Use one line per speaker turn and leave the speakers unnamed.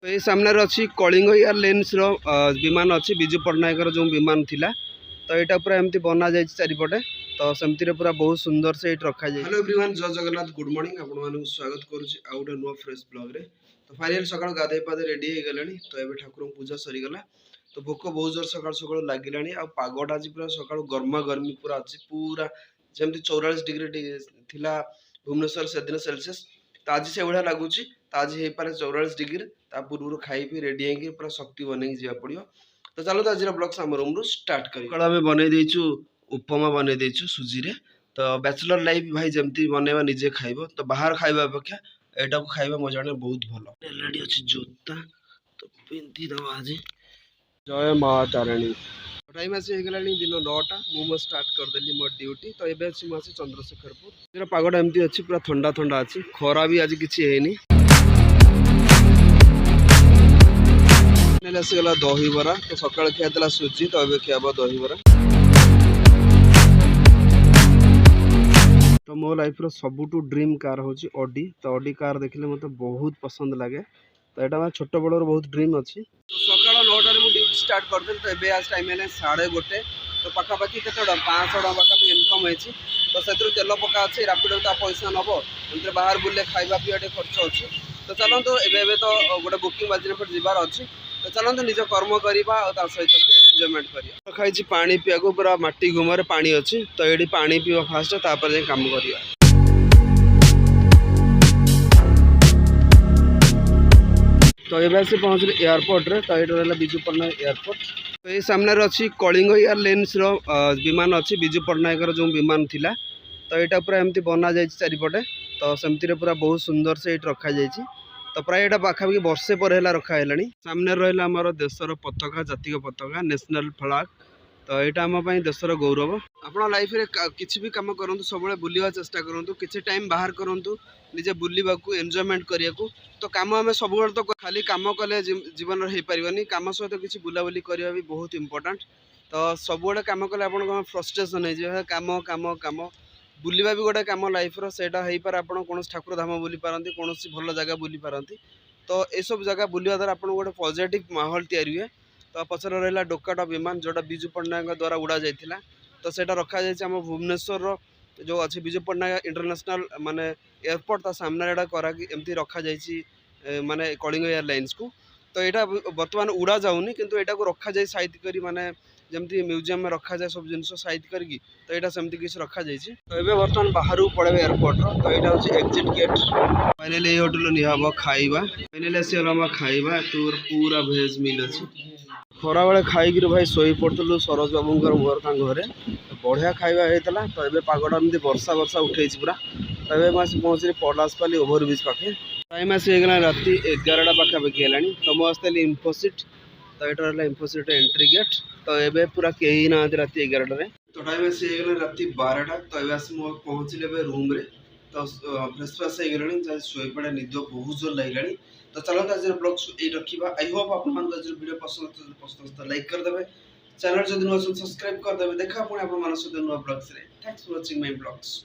तो ये सामने अच्छी कलिंग एयरलाइंस विमान अच्छी विजु पट्टनायक जो विमान थिला तो यहाँ पूरा एमती बना जाए चारिपटे तो सेमती पूरा बहुत सुंदर से रखा जाए। हेलो एवरीवन, जय जगन्नाथ, गुड मॉर्निंग। आपण स्वागत करुच्ची आउ गोटे नुआ फ्रेश ब्लॉग रे। तो फाइनल सकाळ गाधे पाधे रेडी हो गलानी तो ये ठाकुर पूजा सरीगला तो भोक बहुत जोर सकाळ सकाळ लगिलानी आ पागटा आज पूरा सकाळ गर्मा गर्मी पूरा अच्छी पूरा जमती 44 डिग्री थिला भुवनेश्वर से दिन सेल्सियस तो आज से भाया लगुच तो आज हो पारे 44 डिग्री ता पूर्व खाई पी रेडी होगी पूरा शक्ति बनई जा पड़ो। तो चलो तो आज ब्लॉग्स आम रूम स्टार्ट कर बनई देचु उपमा बनई देचु सुजी रे। तो बैचलर लाइफ भाई जमती बनवा निजे खाइब तो बाहर खाइबा अपेक्षा एटा को खाइबा मजा बहुत भल। रेडी अच्छी जोता तो पिंधि दवा आज। जय माँ तारिणी। टाइम आसी दिन 9टा मुझे स्टार्ट करदेली मोर ड्यूटी। तो ये आसी चंद्रशेखरपुर पागटा एमती अच्छी पूरा ठंडा ठंडा अच्छी खरा भी आज किसी है। आसीगला दहीबरा तो सकाल खिया सुजी तो ये खिया दहीबरा। तो मो लाइफ सबुठू ड्रीम कार हूँ ऑडी। तो ऑडी कार देखले मत बहुत पसंद लगे तो यहाँ छोट बड़ बहुत ड्रीम अच्छी। तो सकाल 9टार मुझे ड्यूटी स्टार्ट करदेली तो ये आज टाइम है 1:30 तो पखापाखि के 500 टका पाखापाखि इनकम होती तो से तेल पका अच्छे रापिडो ता पैसा नब एमती बाहर बुले खाଇବା पिवा खर्च अच्छे। तो चलते एवं तो गोटे बुकिंग बाजिने पर जबार अच्छी तो चलते निज कर्म करवा सहित भी एंजॉयमेंट करिया। खाई पानी पीवा को पूरा माटी घुमरे पानी अच्छी तो ये पानी पीवा फास्ट तापर जाए कम करिया। तो ये से पहुँचले एयरपोर्ट रे तो ये विजु पट्टनायक एयरपोर्ट। तो ये सामने अच्छी कलिंग एयरलाइंस विमान अच्छी विजु पट्टनायक जो विमान थिला तो यहाँ पूरा एमती बना जाए चारिपटे तो सेमती पूरा बहुत सुंदर से रखा जाए। तो प्राय यहाँ पाखापाखि वर्षे पर रखा है। सामने रहा आमर देशर पताका जातीय पताका नेशनल फ्लैग तो यहाँ आम देशर गौरव। आपण लाइफ रे किसी भी कम करूँ सब बुलवा चेष्टा करूँ किसी टाइम बाहर करूँ निजे बुलवा एंजॉयमेंट करने को। तो कम आम सब तो खाली कम कले जीवन हो पारनी कम सहित किसी बुलाबुली करवा भी बहुत इंपोर्टेंट। तो सब कम कले आप फ्रस्ट्रेशन हो कम कम कम बुलवा भी गोटे कम लाइफ रोटा हो पारे आप कौन ठाकुर धाम बुली पारती कौन भल जगह बुली पारती। तो ये सब जगह बुलवा द्वारा आप गोटे पॉजिटिव माहौल तैयारी हुए। तो पचर रहा डोकाटा विमान जोटा विजु पट्टनायक द्वारा उड़ा जाता तो सेटा रखा जाए आम भुवनेश्वर जो अच्छे विजु पट्टनायक इंटरनेशनल माने एयरपोर्ट ता सामने एटा करा एमती रखा जाए माने कलिंग एयरलाइंस को। तो यहाँ बर्तमान उड़ा जाऊनी किंतु एटा को रखा जाए साइड करी माने जमती म्यूजियम में रखा जाए सब जिनस साइड करके तो यहाँ सेमती किसी रखा जाए। तो ये बर्तमान बाहर पड़े एयरपोर्ट तो यहाँ हूँ एक्जिट गेट। फाइनाली ये होटल निहब खाइबा फाइनाली आसीगला खाइबा तोर पूरा भेज मिल अच्छी खरा बेले खाई भाई शोई पड़ू सरोज बाबूर मोर घरे बढ़िया खाଇବା होता। तो ये पागटा एमती वर्षा वर्षा उठे पूरा तो ये पहुँचली पलासपाली ओभरब्रिज पाखे। टाइम आसीगला राति 11टा पाखापाखि है। तो मुझे आसली इनफोसिट तो यहाँ रहा इनफोसिट एंट्री गेट तो ये पूरा कहीं ना राति 11टारे। तो टाइम आसीगला राति 12टा तो ये पहुँचले रूम रे तो फ्रेश फ्रेश हो गलानी शोपड़े निद बहुत जोर लगे। तो चलते आज ब्लॉग ये रखा। आई होप आप वीडियो पसंद लाइक करदे चैनल जब नुआ सब्सक्राइब करदे देखा पुणी आप नुआ blogs. Thanks for watching my blogs.